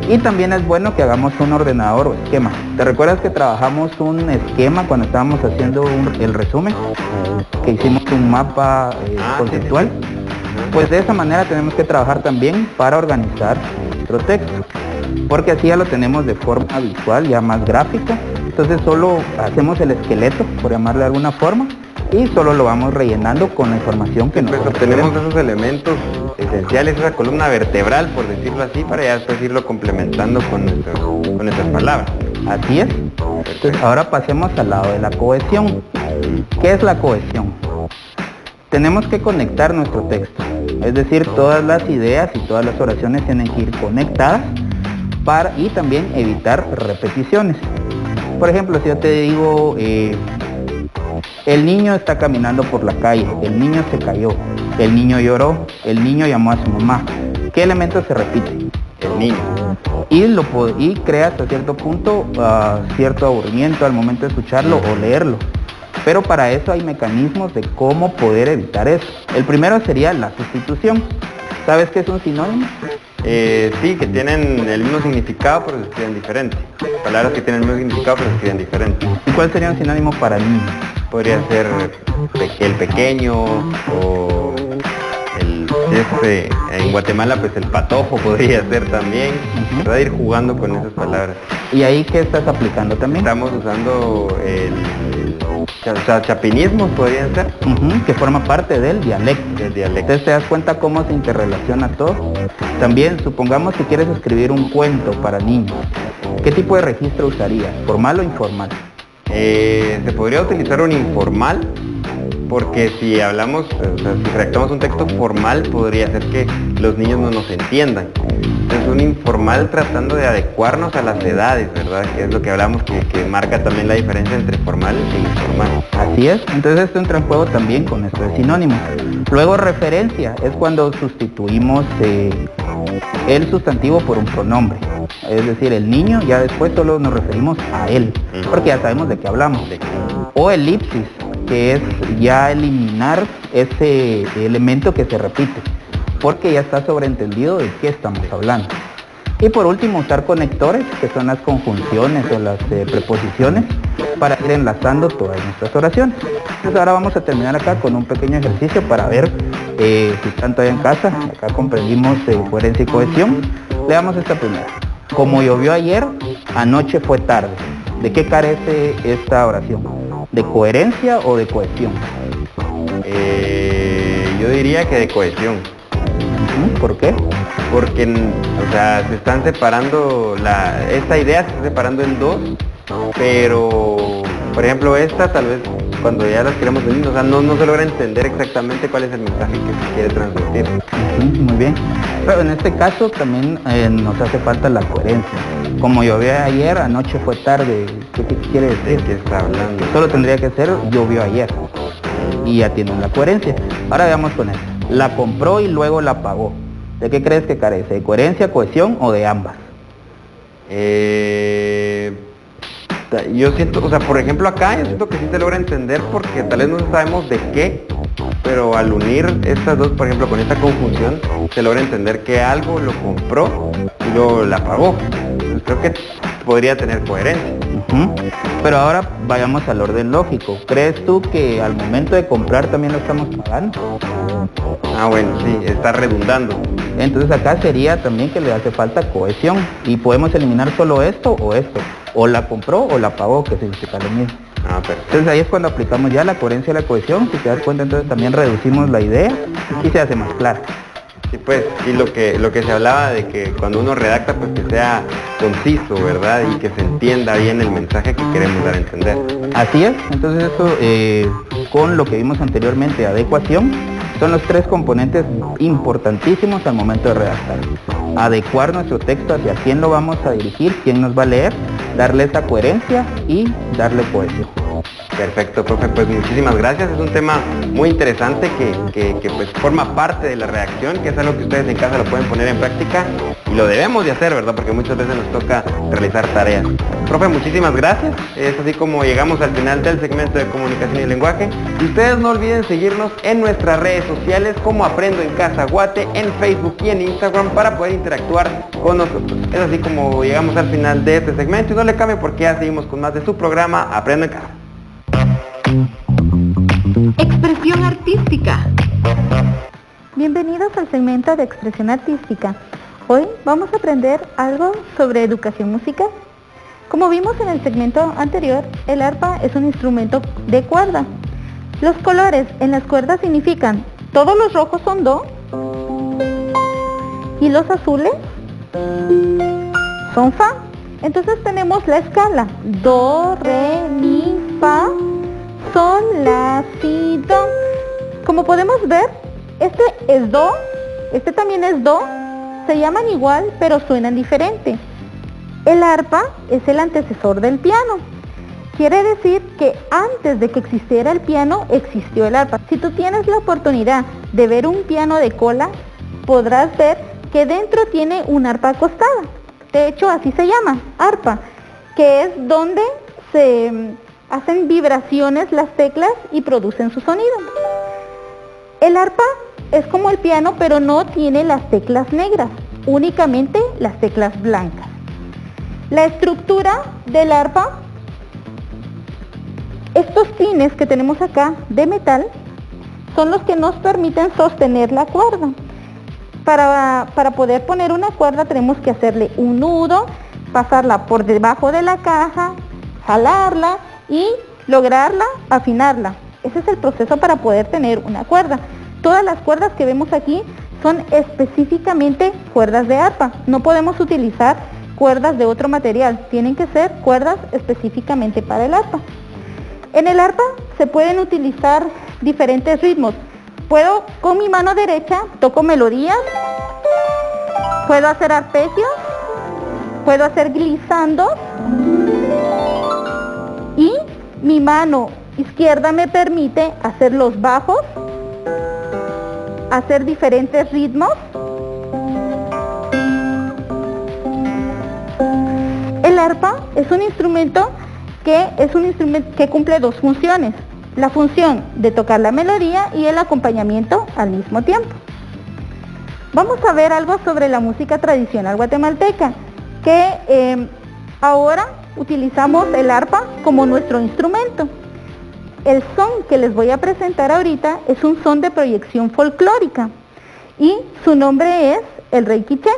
Y también es bueno que hagamos un ordenador o esquema. ¿Te recuerdas que trabajamos un esquema cuando estábamos haciendo el resumen? Que hicimos un mapa conceptual. Pues de esa manera tenemos que trabajar también para organizar nuestro texto. Porque así ya lo tenemos de forma visual, ya más gráfica. Entonces solo hacemos el esqueleto, por llamarle de alguna forma, y solo lo vamos rellenando con la información que nosotros tenemos esos elementos esenciales, esa columna vertebral, por decirlo así, para ya después irlo complementando con nuestras palabras. Así es. Entonces ahora pasemos al lado de la cohesión. ¿Qué es la cohesión? Tenemos que conectar nuestro texto, es decir, todas las ideas y todas las oraciones tienen que ir conectadas y también evitar repeticiones. Por ejemplo, si yo te digo, el niño está caminando por la calle, el niño se cayó, el niño lloró, el niño llamó a su mamá. ¿Qué elemento se repite? El niño. Y crea hasta cierto punto cierto aburrimiento al momento de escucharlo o leerlo. Pero para eso hay mecanismos de cómo poder evitar eso. El primero sería la sustitución. ¿Sabes qué es un sinónimo? Sí, que tienen el mismo significado pero se escriben diferente. Palabras que tienen el mismo significado pero se escriben diferente. ¿Y cuál sería un sinónimo para niño? Podría ser el pequeño o en Guatemala pues el patojo podría ser también, ¿verdad? Ir jugando con esas palabras. ¿Y ahí qué estás aplicando también? Estamos usando chapinismos, podrían ser. Que forma parte del dialecto. Entonces te das cuenta cómo se interrelaciona todo. También, supongamos que quieres escribir un cuento para niños. ¿Qué tipo de registro usarías? ¿Formal o informal? Se podría utilizar un informal, porque si hablamos, si redactamos un texto formal, podría ser que los niños no nos entiendan. Entonces un informal tratando de adecuarnos a las edades, ¿verdad? Que es lo que hablamos, que marca también la diferencia entre formal e informal. Así es, entonces esto entra en juego también con esto de sinónimos. Luego referencia, es cuando sustituimos el sustantivo por un pronombre. Es decir, el niño, ya después solo nos referimos a él, porque ya sabemos de qué hablamos. O elipsis, que es ya eliminar ese elemento que se repite, porque ya está sobreentendido de qué estamos hablando. Y por último, usar conectores, que son las conjunciones o las preposiciones, para ir enlazando todas nuestras oraciones. Entonces ahora vamos a terminar acá con un pequeño ejercicio para ver si están todavía en casa. Acá comprendimos coherencia y cohesión. Leamos esta primera. Como llovió ayer, anoche fue tarde. ¿De qué carece esta oración? ¿De coherencia o de cohesión? Yo diría que de cohesión. ¿Por qué? Porque, o sea, se están separando, esta idea se está separando en dos, pero, por ejemplo, esta tal vez cuando ya las queremos unir, o sea, no se logra entender exactamente cuál es el mensaje que se quiere transmitir. Muy bien. Pero en este caso también nos hace falta la coherencia. Como llovió ayer, anoche fue tarde. ¿Qué quiere decir? ¿De qué está hablando? Solo tendría que ser llovió ayer. Y ya tienen la coherencia. Ahora veamos con esto. La compró y luego la pagó. ¿De qué crees que carece? ¿De coherencia, cohesión o de ambas? Yo siento, o sea, por ejemplo acá, yo siento que sí se logra entender porque tal vez no sabemos de qué, pero al unir estas dos, por ejemplo, con esta conjunción, se logra entender que algo lo compró y luego la pagó. Entonces, creo que podría tener coherencia. Pero ahora vayamos al orden lógico. ¿Crees tú que al momento de comprar también lo estamos pagando? Ah, bueno, sí, está redundando. Entonces acá sería también que le hace falta cohesión y podemos eliminar solo esto o esto. O la compró o la pagó, que significa lo mismo. Ah, perfecto. Entonces ahí es cuando aplicamos ya la coherencia y la cohesión. Si te das cuenta, entonces también reducimos la idea y se hace más clara. Sí, pues, sí, lo que se hablaba de que cuando uno redacta, pues que sea conciso, ¿verdad? Y que se entienda bien el mensaje que queremos dar a entender. Así es, entonces eso con lo que vimos anteriormente, adecuación, son los tres componentes importantísimos al momento de redactar. Adecuar nuestro texto hacia quién lo vamos a dirigir, quién nos va a leer, darle esa coherencia y darle cohesión. Perfecto, profe, pues muchísimas gracias. Es un tema muy interesante que pues forma parte de la redacción, que es algo que ustedes en casa lo pueden poner en práctica y lo debemos de hacer, ¿verdad? Porque muchas veces nos toca realizar tareas. Profe, muchísimas gracias. Es así como llegamos al final del segmento de comunicación y lenguaje. Y ustedes no olviden seguirnos en nuestras redes sociales como Aprendo en Casa Guate, en Facebook y en Instagram para poder interactuar con nosotros. Es así como llegamos al final de este segmento y no le cambie porque ya seguimos con más de su programa Aprendo en Casa. Expresión artística. Bienvenidos al segmento de expresión artística. Hoy vamos a aprender algo sobre educación musical. Como vimos en el segmento anterior, el arpa es un instrumento de cuerda. Los colores en las cuerdas significan, todos los rojos son do y los azules son fa. Entonces tenemos la escala do, re, mi, fa, sol, la, si, do. Como podemos ver, este es do, este también es do, se llaman igual pero suenan diferente. El arpa es el antecesor del piano. Quiere decir que antes de que existiera el piano, existió el arpa. Si tú tienes la oportunidad de ver un piano de cola, podrás ver que dentro tiene un arpa acostada. De hecho, así se llama, arpa, que es donde se hacen vibraciones las teclas y producen su sonido. El arpa es como el piano, pero no tiene las teclas negras, únicamente las teclas blancas. La estructura del arpa, estos pines que tenemos acá de metal, son los que nos permiten sostener la cuerda. Para poder poner una cuerda tenemos que hacerle un nudo, pasarla por debajo de la caja, jalarla y lograrla afinarla. Ese es el proceso para poder tener una cuerda. Todas las cuerdas que vemos aquí son específicamente cuerdas de arpa. No podemos utilizar cuerdas de otro material, tienen que ser cuerdas específicamente para el arpa. En el arpa se pueden utilizar diferentes ritmos. Puedo, con mi mano derecha, toco melodías, puedo hacer arpegios, puedo hacer glissandos y mi mano izquierda me permite hacer los bajos, hacer diferentes ritmos. El arpa es un instrumento que cumple dos funciones. La función de tocar la melodía y el acompañamiento al mismo tiempo. Vamos a ver algo sobre la música tradicional guatemalteca, que ahora utilizamos el arpa como nuestro instrumento. El son que les voy a presentar ahorita es un son de proyección folclórica y su nombre es el rey quiché.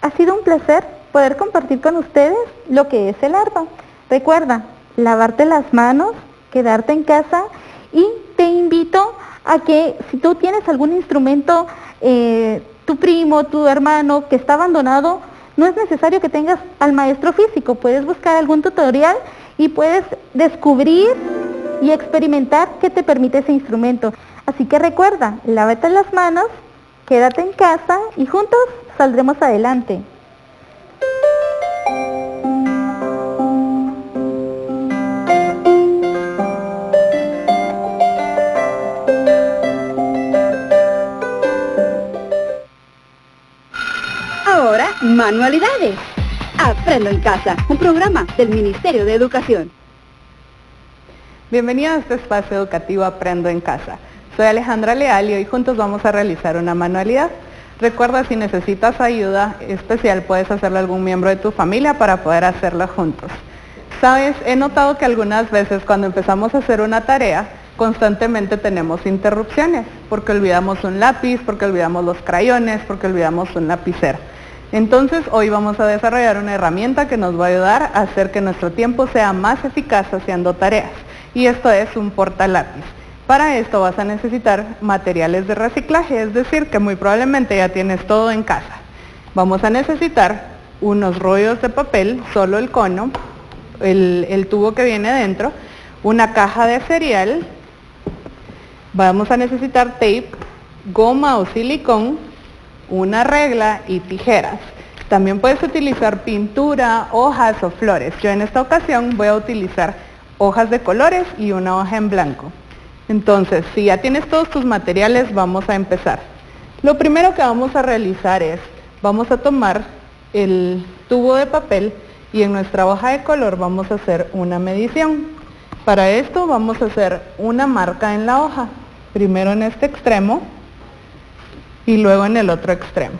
Ha sido un placer poder compartir con ustedes lo que es el arpa. Recuerda, lavarte las manos, quedarte en casa y te invito a que si tú tienes algún instrumento, tu primo, tu hermano que está abandonado, no es necesario que tengas al maestro físico, puedes buscar algún tutorial y puedes descubrir y experimentar qué te permite ese instrumento. Así que recuerda, lávate las manos, quédate en casa y juntos saldremos adelante. Ahora, manualidades. Aprendo en casa, un programa del Ministerio de Educación. Bienvenido a este espacio educativo Aprendo en Casa. Soy Alejandra Leal y hoy juntos vamos a realizar una manualidad. Recuerda, si necesitas ayuda especial, puedes hacerlo a algún miembro de tu familia para poder hacerla juntos. Sabes, he notado que algunas veces cuando empezamos a hacer una tarea, constantemente tenemos interrupciones, porque olvidamos un lápiz, porque olvidamos los crayones, porque olvidamos un lapicero. Entonces, hoy vamos a desarrollar una herramienta que nos va a ayudar a hacer que nuestro tiempo sea más eficaz haciendo tareas. Y esto es un portalápiz. Para esto vas a necesitar materiales de reciclaje, es decir, que muy probablemente ya tienes todo en casa. Vamos a necesitar unos rollos de papel, solo el cono, el tubo que viene dentro, una caja de cereal, vamos a necesitar tape, goma o silicón, una regla y tijeras. También puedes utilizar pintura, hojas o flores. Yo en esta ocasión voy a utilizar hojas de colores y una hoja en blanco. Entonces, si ya tienes todos tus materiales, vamos a empezar. Lo primero que vamos a realizar es, vamos a tomar el tubo de papel y en nuestra hoja de color vamos a hacer una medición. Para esto vamos a hacer una marca en la hoja, primero en este extremo y luego en el otro extremo.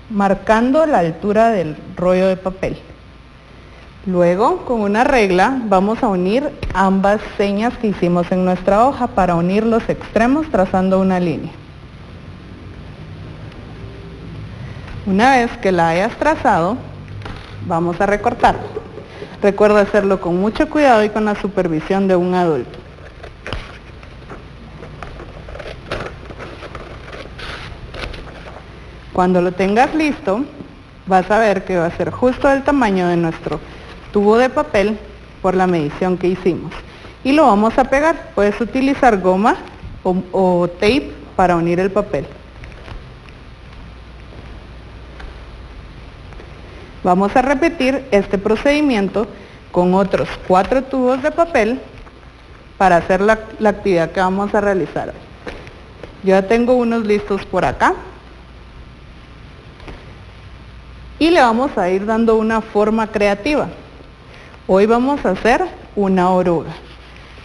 marcando la altura del rollo de papel. Luego, con una regla, vamos a unir ambas señas que hicimos en nuestra hoja para unir los extremos trazando una línea. Una vez que la hayas trazado, vamos a recortar. Recuerda hacerlo con mucho cuidado y con la supervisión de un adulto. Cuando lo tengas listo, vas a ver que va a ser justo del tamaño de nuestro tubo de papel por la medición que hicimos. Y lo vamos a pegar. Puedes utilizar goma o tape para unir el papel. Vamos a repetir este procedimiento con otros 4 tubos de papel para hacer la actividad que vamos a realizar. Yo ya tengo unos listos por acá. Y le vamos a ir dando una forma creativa. Hoy vamos a hacer una oruga.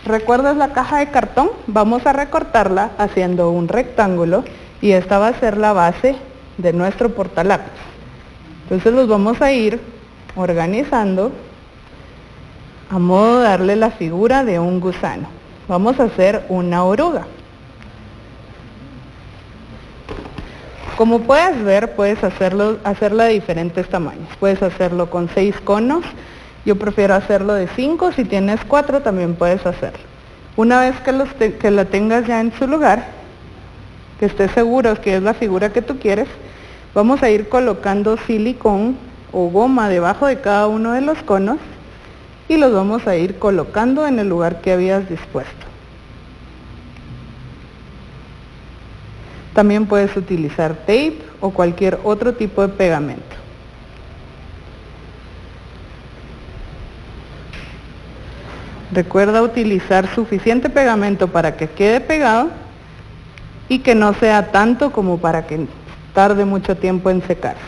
¿Recuerdas la caja de cartón? Vamos a recortarla haciendo un rectángulo y esta va a ser la base de nuestro portalápiz. Entonces los vamos a ir organizando a modo de darle la figura de un gusano. Vamos a hacer una oruga. Como puedes ver, puedes hacerla de diferentes tamaños. Puedes hacerlo con 6 conos. Yo prefiero hacerlo de 5. Si tienes 4 también puedes hacerlo. Una vez que la tengas ya en su lugar, que estés seguro que es la figura que tú quieres, vamos a ir colocando silicón o goma debajo de cada uno de los conos y los vamos a ir colocando en el lugar que habías dispuesto. También puedes utilizar tape o cualquier otro tipo de pegamento. Recuerda utilizar suficiente pegamento para que quede pegado y que no sea tanto como para que tarde mucho tiempo en secarse.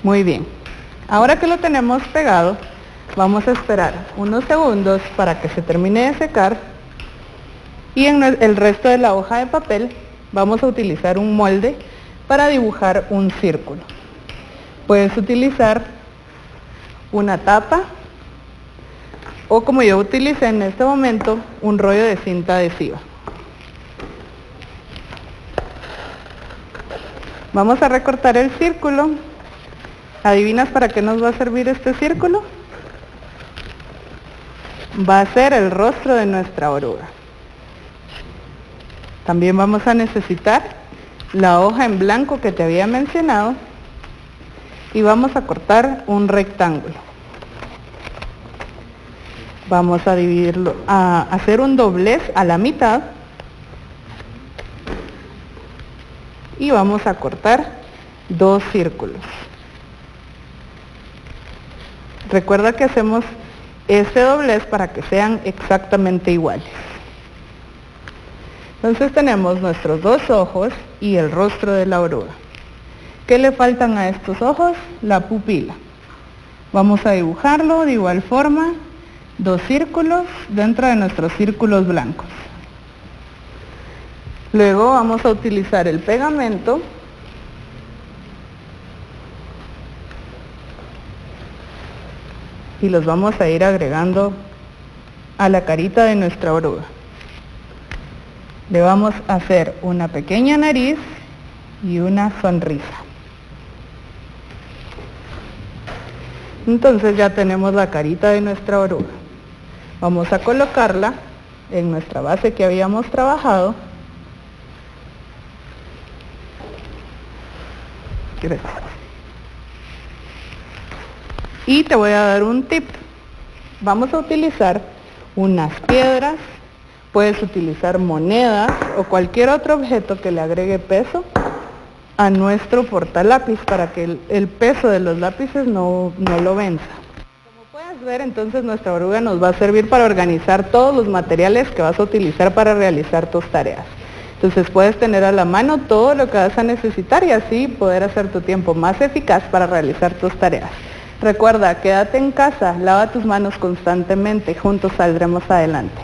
Muy bien. Ahora que lo tenemos pegado, vamos a esperar unos segundos para que se termine de secar y en el resto de la hoja de papel vamos a utilizar un molde para dibujar un círculo. Puedes utilizar una tapa o, como yo utilicé en este momento, un rollo de cinta adhesiva. Vamos a recortar el círculo. ¿Adivinas para qué nos va a servir este círculo? Va a ser el rostro de nuestra oruga. También vamos a necesitar la hoja en blanco que te había mencionado y vamos a cortar un rectángulo. Vamos a dividirlo, a hacer un doblez a la mitad y vamos a cortar 2 círculos. Recuerda que hacemos este doblez para que sean exactamente iguales. Entonces tenemos nuestros 2 ojos y el rostro de la oruga. ¿Qué le faltan a estos ojos? La pupila. Vamos a dibujarlo de igual forma, 2 círculos dentro de nuestros círculos blancos. Luego vamos a utilizar el pegamento y los vamos a ir agregando a la carita de nuestra oruga. Le vamos a hacer una pequeña nariz y una sonrisa. Entonces ya tenemos la carita de nuestra oruga. Vamos a colocarla en nuestra base que habíamos trabajado. Gracias. Y te voy a dar un tip. Vamos a utilizar unas piedras, puedes utilizar monedas o cualquier otro objeto que le agregue peso a nuestro portalápiz para que el peso de los lápices no lo venza. Como puedes ver, entonces nuestra oruga nos va a servir para organizar todos los materiales que vas a utilizar para realizar tus tareas. Entonces puedes tener a la mano todo lo que vas a necesitar y así poder hacer tu tiempo más eficaz para realizar tus tareas. Recuerda, quédate en casa, lava tus manos constantemente, juntos saldremos adelante.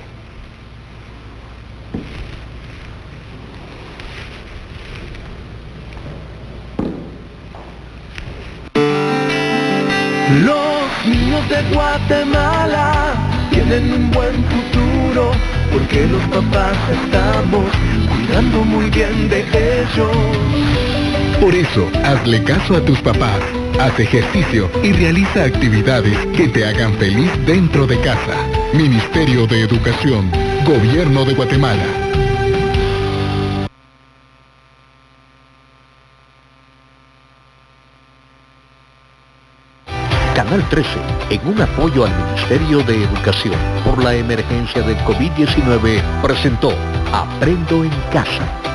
de Guatemala tienen un buen futuro, porque los papás estamos cuidando muy bien de ellos. Por eso, hazle caso a tus papás, haz ejercicio y realiza actividades que te hagan feliz dentro de casa. Ministerio de Educación, Gobierno de Guatemala. Canal 13, en un apoyo al Ministerio de Educación por la emergencia del COVID-19, presentó Aprendo en Casa.